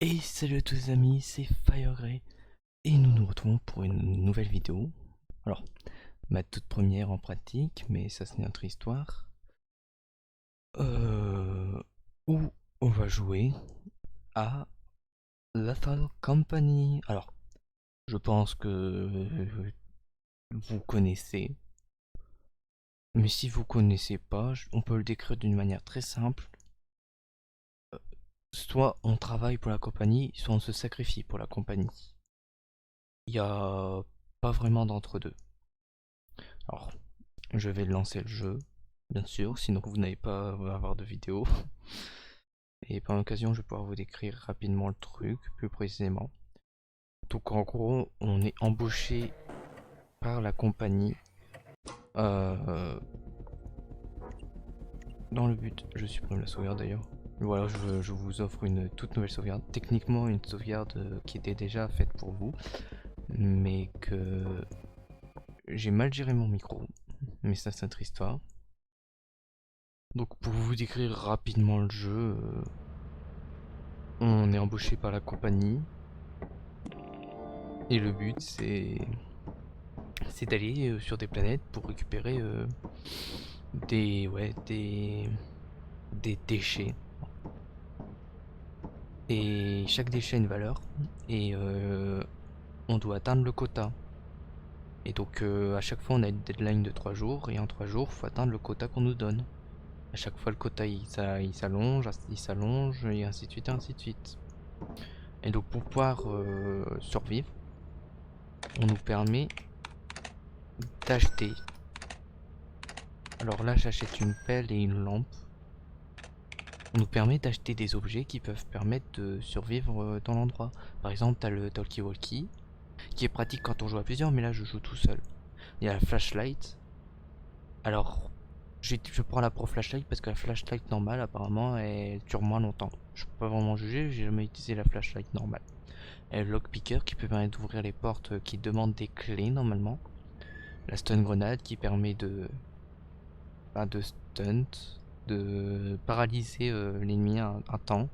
Et salut à tous les amis, c'est FireGray et nous nous retrouvons pour une nouvelle vidéo. Alors, ma toute première en pratique, mais ça c'est notre histoire. Où on va jouer à Lethal Company. Alors, je pense que vous connaissez, mais si vous connaissez pas, on peut le décrire d'une manière très simple. Soit on travaille pour la compagnie, soit on se sacrifie pour la compagnie. Il n'y a pas vraiment d'entre-deux. Alors, je vais lancer le jeu, bien sûr, sinon vous n'allez pas avoir de vidéo. Et par l'occasion, je vais pouvoir vous décrire rapidement le truc, plus précisément. Donc en gros, on est embauché par la compagnie euh, dans le but... Je supprime la sauvegarde d'ailleurs. Voilà, je vous offre une toute nouvelle sauvegarde. Techniquement, une sauvegarde qui était déjà faite pour vous, mais que j'ai mal géré mon micro. Mais ça, c'est notre histoire. Donc pour vous décrire rapidement le jeu, on est embauché par la compagnie et le but c'est d'aller sur des planètes pour récupérer des déchets. Et chaque déchet a une valeur et on doit atteindre le quota. Et donc à chaque fois on a une deadline de 3 jours et en 3 jours il faut atteindre le quota qu'on nous donne. À chaque fois le quota il s'allonge et ainsi de suite et ainsi de suite. Et donc pour pouvoir survivre, on nous permet d'acheter. Alors là j'achète une pelle et une lampe. On nous permet d'acheter des objets qui peuvent permettre de survivre dans l'endroit. Par exemple t'as le talkie-walkie qui est pratique quand on joue à plusieurs, mais là je joue tout seul. Il y a la flashlight. Alors je prends la pro flashlight parce que la flashlight normale apparemment elle dure moins longtemps. Je peux pas vraiment juger, j'ai jamais utilisé la flashlight normale. Il y a le lockpicker qui peut permettre d'ouvrir les portes qui demandent des clés normalement. La stun grenade qui permet de stunt, de paralyser l'ennemi un temps.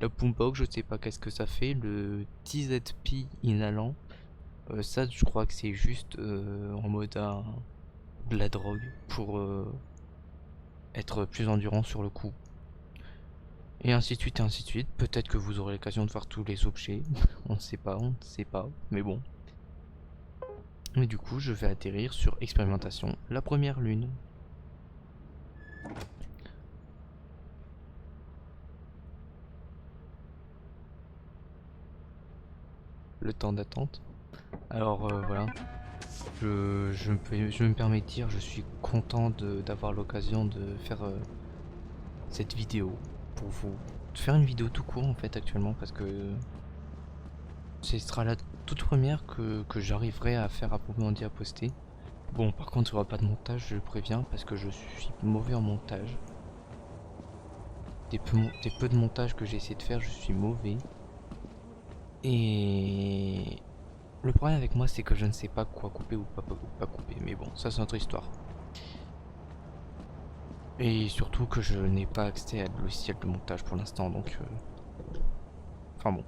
La boombox, je sais pas qu'est-ce que ça fait. Le TZP inhalant, ça je crois que c'est juste en mode de la drogue pour être plus endurant sur le coup. Et ainsi de suite et ainsi de suite. Peut-être que vous aurez l'occasion de voir tous les objets. On ne sait pas, mais bon. Et du coup, je vais atterrir sur expérimentation, la première lune. Le temps d'attente. Alors voilà, je me permets de dire, je suis content d'avoir l'occasion de faire cette vidéo pour vous. De faire une vidéo tout court en fait actuellement parce que ce sera la toute première que j'arriverai à faire à proprement dit à poster. Bon par contre il n'y aura pas de montage, je le préviens parce que je suis mauvais en montage. Des peu de montage que j'ai essayé de faire, je suis mauvais. Et le problème avec moi c'est que je ne sais pas quoi couper ou pas couper, mais bon ça c'est notre histoire. Et surtout que je n'ai pas accès à de logiciel de montage pour l'instant, donc... Enfin bon.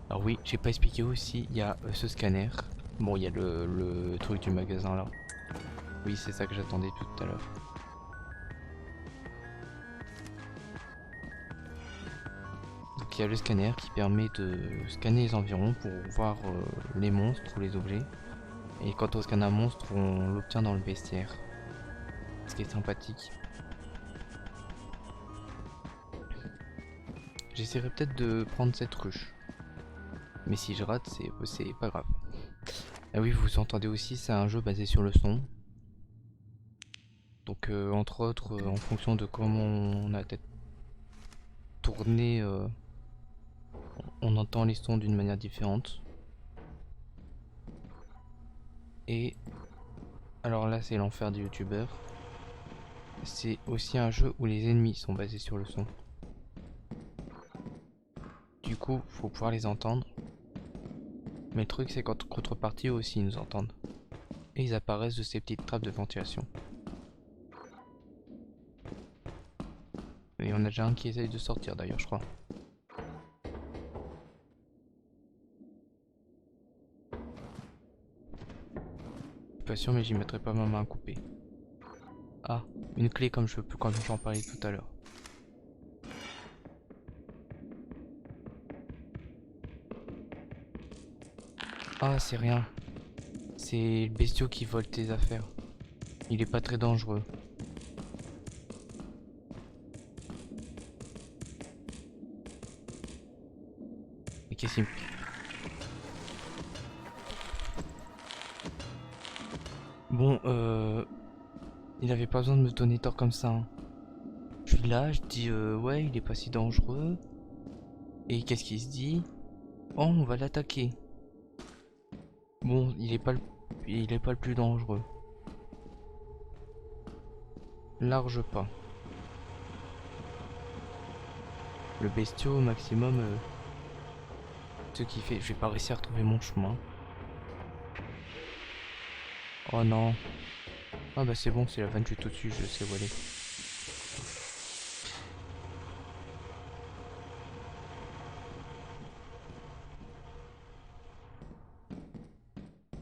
Alors oui, j'ai pas expliqué aussi, il y a ce scanner. Bon, il y a le truc du magasin là. Oui, c'est ça que j'attendais tout à l'heure. Donc il y a le scanner qui permet de scanner les environs pour voir les monstres ou les objets. Et quand on scanne un monstre, on l'obtient dans le bestiaire. Ce qui est sympathique. J'essaierai peut-être de prendre cette ruche. Mais si je rate, c'est pas grave. Ah oui, vous entendez aussi, c'est un jeu basé sur le son. Donc entre autres, en fonction de comment on a tourné, on entend les sons d'une manière différente. Et alors là, c'est l'enfer des youtubeurs. C'est aussi un jeu où les ennemis sont basés sur le son. Du coup, faut pouvoir les entendre. Mais le truc, c'est qu'en contrepartie aussi, ils nous entendent. Et ils apparaissent de ces petites trappes de ventilation. Et on a déjà un qui essaye de sortir d'ailleurs, je crois. pas sûr, mais j'y mettrai pas ma main coupée. Ah, une clé comme j'en parlais tout à l'heure. Ah, c'est rien. C'est le bestiau qui vole tes affaires. Il est pas très dangereux. Et qu'est-ce qu'il... Bon, il avait pas besoin de me donner tort comme ça. Hein. Je suis là, je dis ouais, il est pas si dangereux. Et qu'est-ce qu'il se dit? Oh, on va l'attaquer. Bon, il est pas le plus dangereux. Large pas. Le bestiau au maximum, ce qui fait, je vais pas réussir à retrouver mon chemin. Oh non. Ah bah c'est bon, c'est la vanne juste au-dessus, je sais où aller.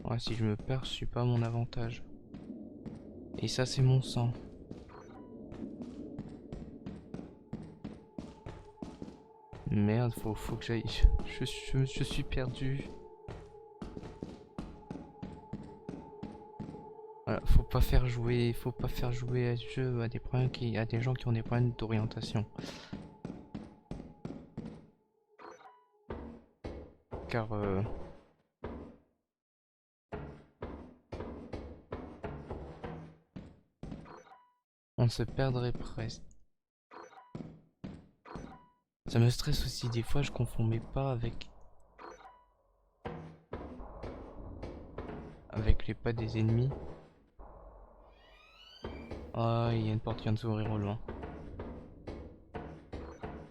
Ouais, si je me perds, je suis pas à mon avantage. Et ça, c'est mon sang. Merde, faut que j'aille. Je suis perdu. Voilà, faut pas faire jouer à ce jeu à des gens qui ont des problèmes d'orientation. Car on se perdrait presque. Ça me stresse aussi, des fois je confonds mes pas avec les pas des ennemis. Ah, il y a une porte qui vient de s'ouvrir au loin.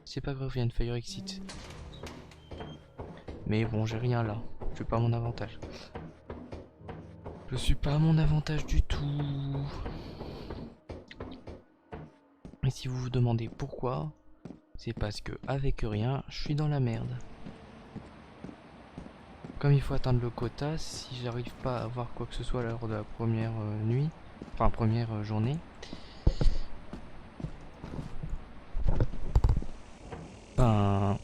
C'est pas grave, il y a une fire exit. Mais bon, j'ai rien là. Je suis pas à mon avantage. Je suis pas à mon avantage du tout. Et si vous vous demandez pourquoi, c'est parce que avec rien, je suis dans la merde. Comme il faut atteindre le quota, si j'arrive pas à avoir quoi que ce soit lors de la première nuit, enfin première journée, ben...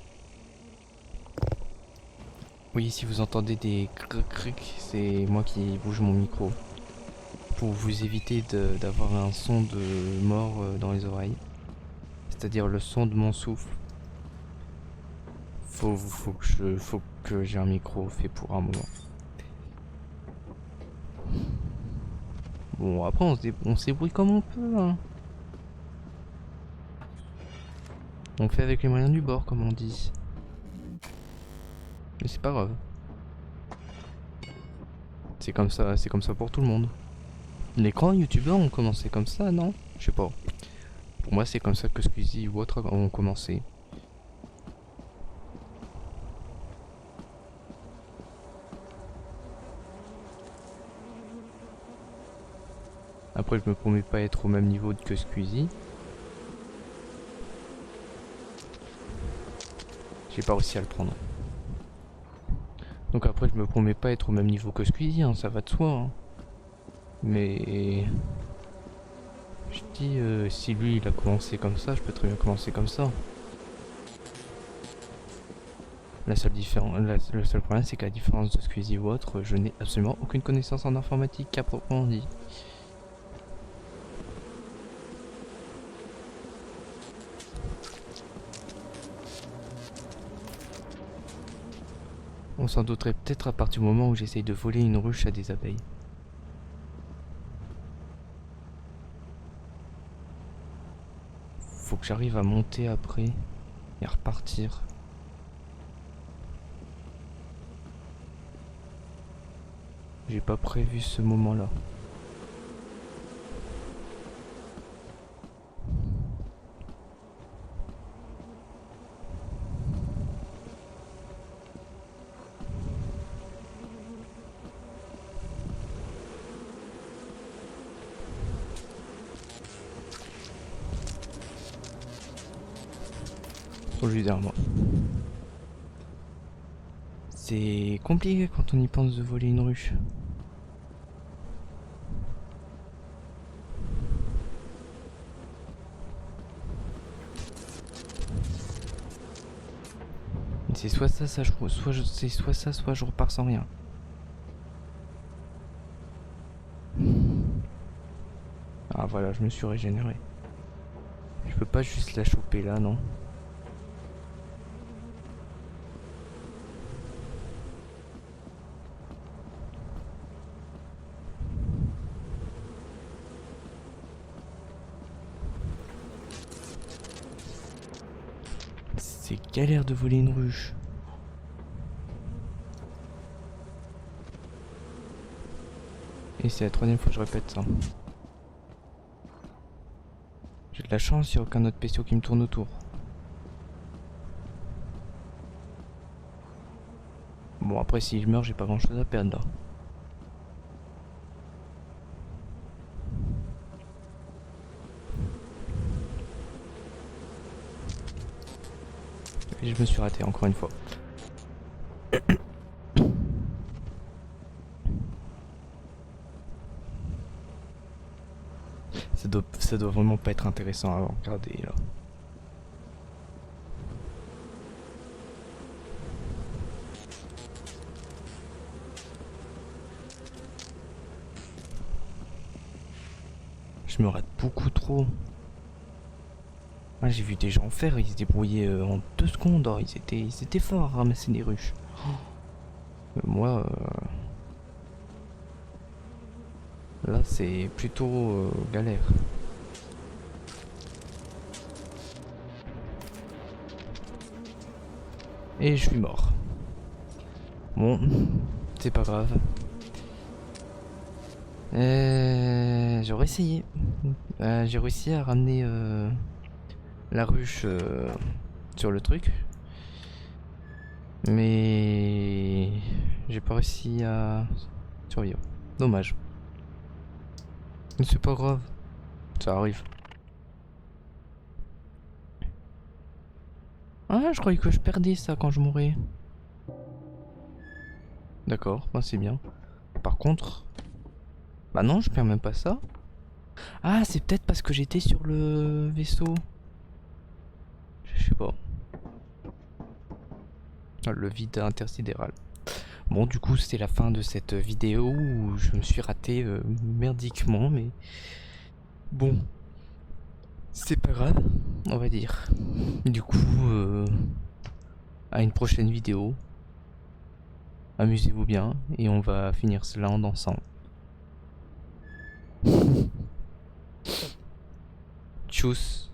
Oui, si vous entendez des crics, c'est moi qui bouge mon micro. Pour vous éviter d'avoir un son de mort dans les oreilles. C'est-à-dire le son de mon souffle. Faut que j'ai un micro fait pour un moment. Bon, après on se débrouille comme on peut. Hein. On fait avec les moyens du bord, comme on dit. Mais c'est pas grave. C'est comme ça pour tout le monde. Les grands youtubeurs ont commencé comme ça, non? Je sais pas. Pour moi, c'est comme ça que Squeezie ou autres ont commencé. Après, je me promets pas être au même niveau que Squeezie. J'ai pas réussi à le prendre. Donc après, je me promets pas être au même niveau que Squeezie, hein, ça va de soi. Hein. Mais... Je dis, si lui, il a commencé comme ça, je peux très bien commencer comme ça. Le seul problème, c'est qu'à la différence de Squeezie ou autre, je n'ai absolument aucune connaissance en informatique à proprement dit. On s'en douterait peut-être à partir du moment où j'essaye de voler une ruche à des abeilles. Faut que j'arrive à monter après et à repartir. J'ai pas prévu ce moment-là. Derrière moi. C'est compliqué quand on y pense de voler une ruche. C'est soit ça, c'est soit ça, soit je repars sans rien. Ah voilà, je me suis régénéré. Je peux pas juste la choper là, non? C'est galère de voler une ruche. Et c'est la troisième fois que je répète ça. J'ai de la chance, il n'y a aucun autre bestiau qui me tourne autour. Bon après si je meurs j'ai pas grand chose à perdre là. Et je me suis raté encore une fois. Ça doit vraiment pas être intéressant à regarder là. Je me rate beaucoup trop. Ah, j'ai vu des gens faire, ils se débrouillaient en 2 secondes. Oh, ils étaient forts à ramasser des ruches. Moi, là c'est plutôt galère. Et je suis mort. Bon, c'est pas grave. J'aurais essayé. J'ai réussi à ramener la ruche sur le truc. Mais j'ai pas réussi à survivre. Dommage. Mais c'est pas grave. Ça arrive. Ah, je croyais que je perdais ça quand je mourais. D'accord, bah c'est bien. Par contre... Bah non, je perds même pas ça. Ah, c'est peut-être parce que j'étais sur le vaisseau. Je sais pas. Le vide intersidéral. Bon, du coup, c'était la fin de cette vidéo où je me suis raté merdiquement, mais... Bon. C'est pas grave, on va dire. Du coup, à une prochaine vidéo. Amusez-vous bien, et on va finir cela en dansant. Tchuss.